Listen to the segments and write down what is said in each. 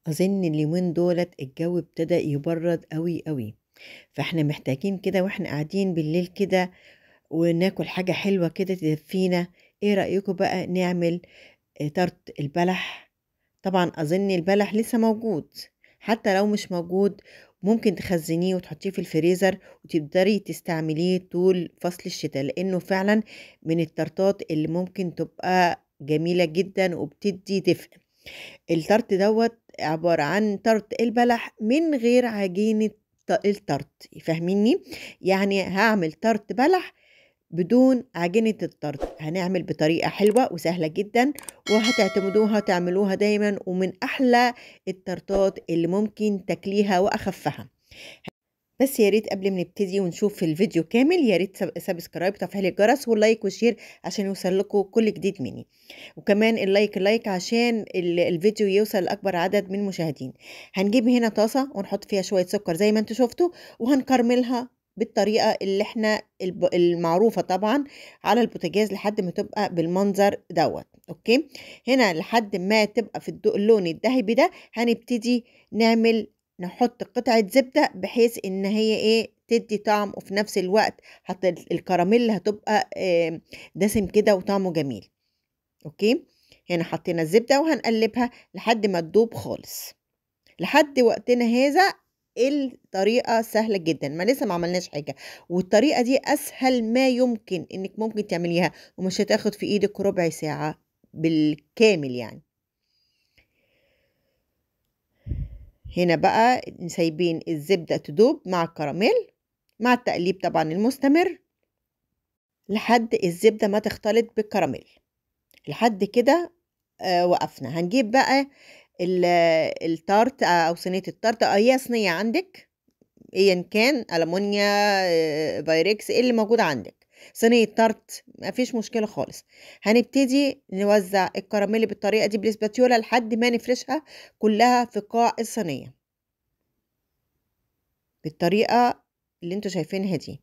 أظن اليومين دولة الجو ابتدى يبرد قوي قوي. فاحنا محتاجين كده واحنا قاعدين بالليل كده وناكل حاجة حلوة كده تدفينا. ايه رأيكم بقى نعمل تارت البلح؟ طبعا أظن البلح لسه موجود. حتى لو مش موجود ممكن تخزنيه وتحطيه في الفريزر وتقدري تستعمليه طول فصل الشتاء، لأنه فعلا من التارتات اللي ممكن تبقى جميلة جدا وبتدي دفء. التارت دوت عبارة عن تارت البلح من غير عجينة التارت، فاهميني؟ يعني هعمل تارت بلح بدون عجينة التارت. هنعمل بطريقة حلوة وسهلة جدا، وهتعتمدوها تعملوها دايما، ومن أحلى التارتات اللي ممكن تاكليها وأخفها. بس يا ريت قبل ما نبتدي ونشوف الفيديو كامل، يا ريت سبسكرايب وتفعيل الجرس واللايك والشير عشان يوصل لكم كل جديد مني. وكمان اللايك عشان الفيديو يوصل لأكبر عدد من المشاهدين. هنجيب هنا طاسة ونحط فيها شوية سكر زي ما انتوا شفتوا، وهنكرملها بالطريقة اللي احنا المعروفة طبعا على البوتاجاز لحد ما تبقى بالمنظر دوت. اوكي، هنا لحد ما تبقى في اللون الذهبي ده هنبتدي نحط قطعة زبدة بحيث ان هي ايه تدي طعم، وفي نفس الوقت حتى الكراميل هتبقى دسم كده وطعمه جميل. اوكي، هنا حطينا الزبدة وهنقلبها لحد ما تدوب خالص. لحد وقتنا هذا الطريقة سهلة جدا، ما لسه ما عملناش حاجة، والطريقة دي اسهل ما يمكن انك ممكن تعمليها، ومش هتاخد في ايدك ربع ساعة بالكامل يعني. هنا بقى سايبين الزبدة تدوب مع الكراميل مع التقليب طبعا المستمر لحد الزبدة ما تختلط بالكراميل. لحد كده وقفنا. هنجيب بقى التارت او صينية التارت، هي صينية عندك ايا كان، ألمونيا بايركس، ايه اللي موجود عندك، صينية تارت مفيش مشكلة خالص. هنبتدي نوزع الكراميل بالطريقة دي بالاسباتيولا لحد ما نفرشها كلها في قاع الصينية بالطريقة اللي انتوا شايفينها دي.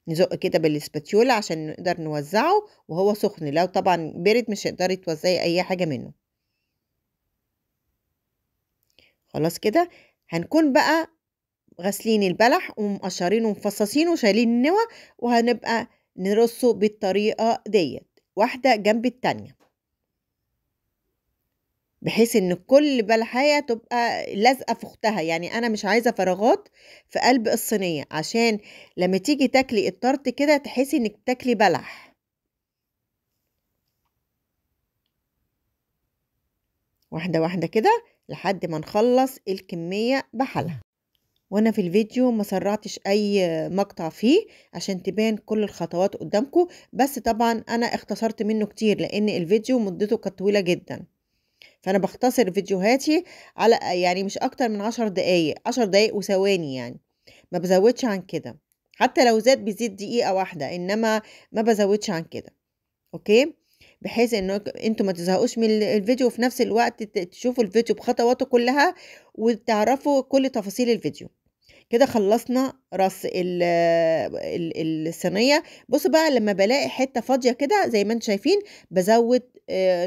نزق كده بالاسباتيولا عشان نقدر نوزعه وهو سخن، لو طبعا برد مش هتقدري توزعي اي حاجة منه. خلاص كده هنكون بقى غاسلين البلح ومقشرينه ومفصصينه وشايلين النوى، وهنبقى نرصه بالطريقة ديت واحدة جنب التانية، بحيث ان كل بلحاية تبقى لازقة في اختها. يعني انا مش عايزة فراغات في قلب الصينية، عشان لما تيجي تاكلي الطرت كده تحسي انك تاكلي بلح. واحدة واحدة كده لحد ما نخلص الكمية بحالها. وانا في الفيديو ما سرعتش اي مقطع فيه عشان تبان كل الخطوات قدامكم، بس طبعا انا اختصرت منه كتير لان الفيديو مدته كانت طويلة جدا. فانا بختصر فيديوهاتي على يعني مش اكتر من 10 دقايق، 10 دقايق وثواني يعني، ما بزودش عن كده. حتى لو زاد بيزيد دقيقة واحدة، انما ما بزودش عن كده. اوكي، بحيث ان انتوا ما تزهقوش من الفيديو، وفي نفس الوقت تشوفوا الفيديو بخطواته كلها وتعرفوا كل تفاصيل الفيديو. كده خلصنا رص الصينية. بصوا بقى لما بلاقي حتة فاضية كده زي ما انتم شايفين بزود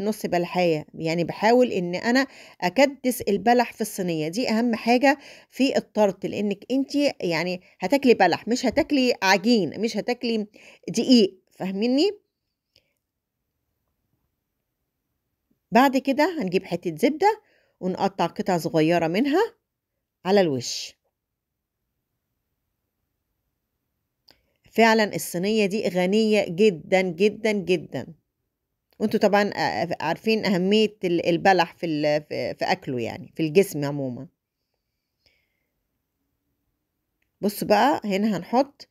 نص بلحاية، يعني بحاول ان انا اكدس البلح في الصينية دي. اهم حاجة في الطرط، لانك انت يعني هتاكلي بلح، مش هتاكلي عجين، مش هتاكلي دقيق، فاهميني؟ بعد كده هنجيب حتة زبدة ونقطع قطع صغيرة منها على الوش. فعلا الصينية دي غنية جدا جدا جدا، وانتوا طبعا عارفين أهمية البلح في أكله، يعني في الجسم عموما. بصوا بقى هنا هنحط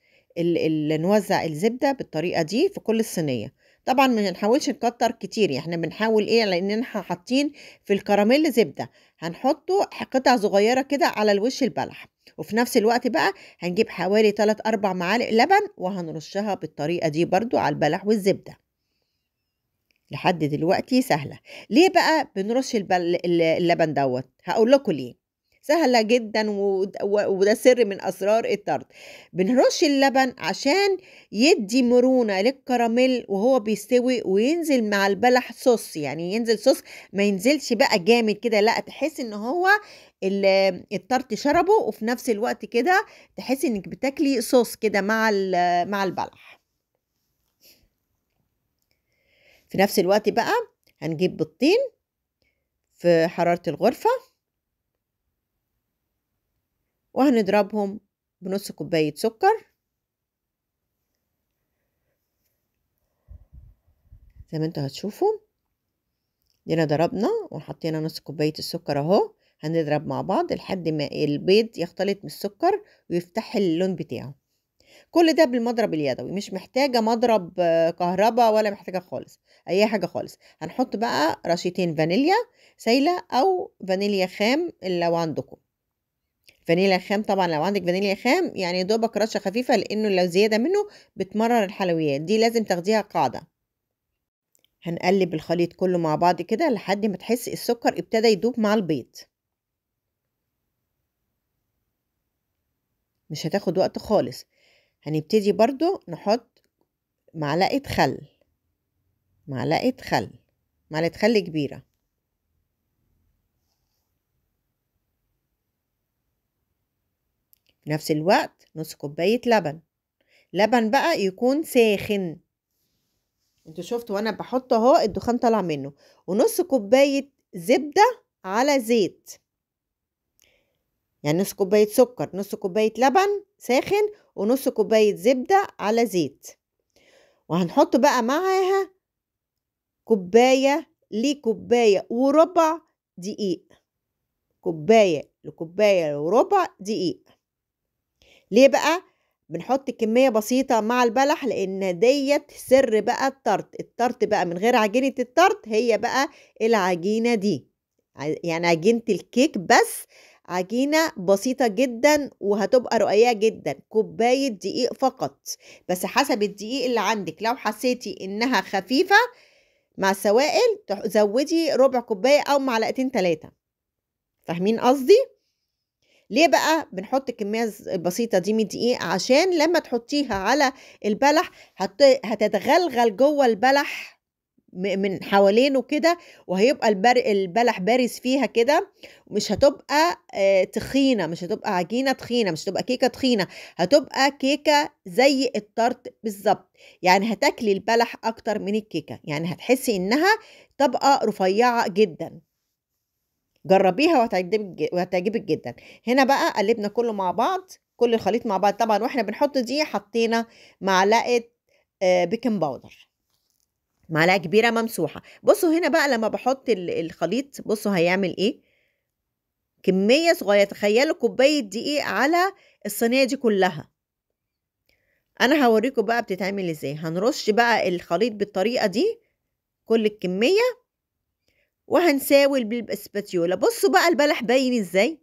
نوزع الزبدة بالطريقة دي في كل الصينية. طبعا ما نحاولش نكتر كتير، يعني احنا بنحاول ايه لاننا حاطين في الكراميل زبدة، هنحطه قطع صغيرة كده على الوش البلح. وفي نفس الوقت بقى هنجيب حوالي 3-4 معالق لبن وهنرشها بالطريقة دي برضو على البلح والزبدة. لحد دلوقتي سهلة. ليه بقى بنرش اللبن دوت؟ هقول لكم ليه. سهلة جدا وده سر من أسرار التارت. بنرش اللبن عشان يدي مرونة للكراميل وهو بيستوي، وينزل مع البلح صوص، يعني ينزل صوص، ما ينزلش بقى جامد كده، لا تحس ان هو التارت شربه، وفي نفس الوقت كده تحس انك بتاكلي صوص كده مع البلح. في نفس الوقت بقى هنجيب بيضتين في حرارة الغرفة، وهنضربهم بنص كوباية سكر زي ما انتوا هتشوفوا. دينا ضربنا وحطينا نص كوباية السكر اهو. هنضرب مع بعض لحد ما البيض يختلط بالسكر ويفتح اللون بتاعه. كل ده بالمضرب اليدوي، مش محتاجة مضرب كهرباء ولا محتاجة خالص اي حاجة خالص. هنحط بقى رشتين فانيليا سايلة او فانيليا خام لو عندكم فانيليا خام. طبعا لو عندك فانيليا خام يعني دوبك رشة خفيفة، لانه لو زيادة منه بتمرر الحلويات دي، لازم تاخديها قاعدة. هنقلب الخليط كله مع بعض كده لحد ما تحس السكر ابتدى يدوب مع البيض. مش هتاخد وقت خالص. هنبتدي برضو نحط معلقة خل، معلقة خل، معلقة خل كبيرة. في نفس الوقت نص كوباية لبن. لبن بقى يكون ساخن. انتوا شفتوا وانا بحط اهو الدخان طالع منه. ونص كوباية زبدة على زيت، يعني نص كوباية سكر، نص كوباية لبن ساخن، ونص كوباية زبدة على زيت. وهنحط بقى معاها كوباية لكوباية وربع دقيق، كوباية لكوباية وربع دقيق. ليه بقى بنحط كمية بسيطة مع البلح؟ لأن ديت سر بقى التارت بقى من غير عجينة التارت هي بقى العجينة دي، يعني عجينة الكيك بس عجينة بسيطة جدا وهتبقى رقيقة جدا. كوباية دقيق فقط، بس حسب الدقيق اللي عندك. لو حسيتي إنها خفيفة مع السوائل زودي ربع كوباية أو معلقتين 3. فاهمين قصدي؟ ليه بقى بنحط كمية بسيطة دي من الدقيق؟ عشان لما تحطيها على البلح هتتغلغل جوه البلح من حوالينه كده، وهيبقى البلح بارز فيها كده. مش هتبقى تخينة، مش هتبقى عجينة تخينة، مش هتبقى كيكة تخينة، هتبقى كيكة زي التارت بالظبط. يعني هتاكلي البلح أكتر من الكيكة، يعني هتحسي إنها طبقة رفيعة جدا. جربيها وهتعجبك جدا. هنا بقى قلبنا كله مع بعض، كل الخليط مع بعض. طبعا واحنا بنحط دي حطينا معلقة بيكنج باودر، معلقة كبيرة ممسوحة. بصوا هنا بقى لما بحط الخليط، بصوا هيعمل ايه. كمية صغيرة، تخيلوا كوباية دقيق على الصينية دي كلها. انا هوريكم بقى بتتعمل ازاي. هنرش بقى الخليط بالطريقة دي كل الكمية، وهنساوي بالاسباتيولا. بصوا بقى البلح باين ازاي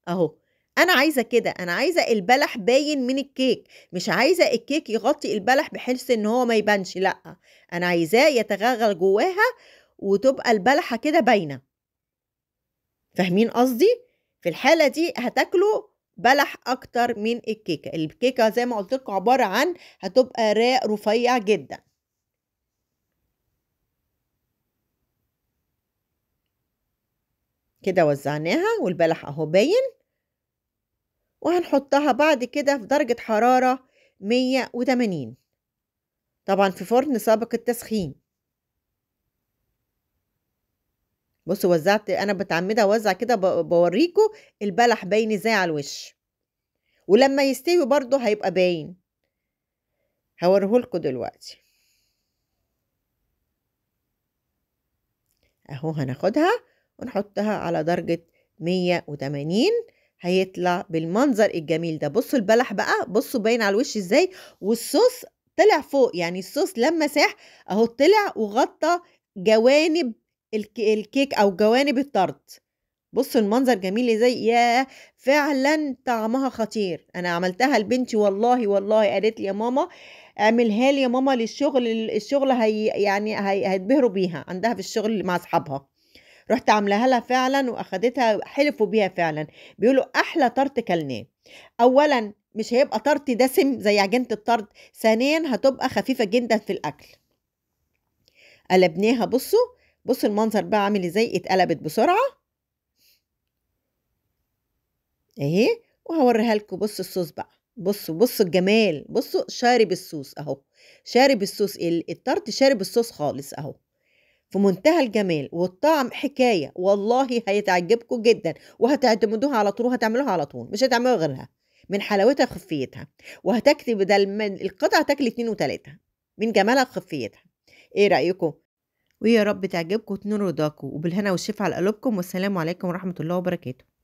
اهو. انا عايزه كده، انا عايزه البلح باين من الكيك، مش عايزه الكيك يغطي البلح بحيث ان هو ما يبانش، لا انا عايزاه يتغلغل جواها وتبقى البلحه كده باينه. فاهمين قصدي؟ في الحاله دي هتاكلوا بلح اكتر من الكيكه. الكيكه زي ما قلت لكم عباره عن هتبقى رفيع جدا. كده وزعناها والبلح اهو باين. وهنحطها بعد كده في درجة حرارة 180، طبعا في فرن سابق التسخين. بصوا وزعت، انا بتعمدها اوزع كده بوريكم البلح باين ازاي على الوش، ولما يستوي برضو هيبقى باين. هوريهولكوا دلوقتي اهو. هناخدها ونحطها على درجة 180، هيطلع بالمنظر الجميل ده. بصوا البلح بقى، بصوا باين على الوش ازاي، والصوص طلع فوق. يعني الصوص لما ساح اهو طلع وغطى جوانب الكيك او جوانب التارت. بصوا المنظر جميل ازاي. يا فعلا طعمها خطير. انا عملتها لبنتي والله والله، قالت لي يا ماما اعملها لي يا ماما للشغل، الشغل هي يعني هيتبهروا بيها عندها في الشغل مع اصحابها. رُحت عاملاها لها فعلًا وأخدتها حلفوا بيها فعلًا، بيقولوا أحلى طرْت كلناه. أولًا مش هيبقى طرْت دسم زي عجينة الطرْد، ثانيًا هتبقى خفيفة جدًا في الأكل. قلبناها بُصّوا، بُصّوا المنظر بقى عامل إزاي، اتقلبت بسرعة أهي، وهاورّيها لكم بُصّوا الصوص بقى، بُصّوا الجمال، بُصّوا شارب الصوص أهو، شارب الصوص الطرْد شارب الصوص خالص أهو. في منتهى الجمال والطعم حكاية، والله هتعجبكم جدًا وهتعتمدوها على طول وهتعملوها على طول، مش هتعملوا غيرها، من حلاوتها وخفيتها، وهتاكلي بدل من القطعة تاكلي 2 و3 من جمالها وخفيتها. إيه رأيكم؟ ويا رب تعجبكم وتنول رضاكم، وبالهنا والشفا على قلوبكم، والسلام عليكم ورحمة الله وبركاته.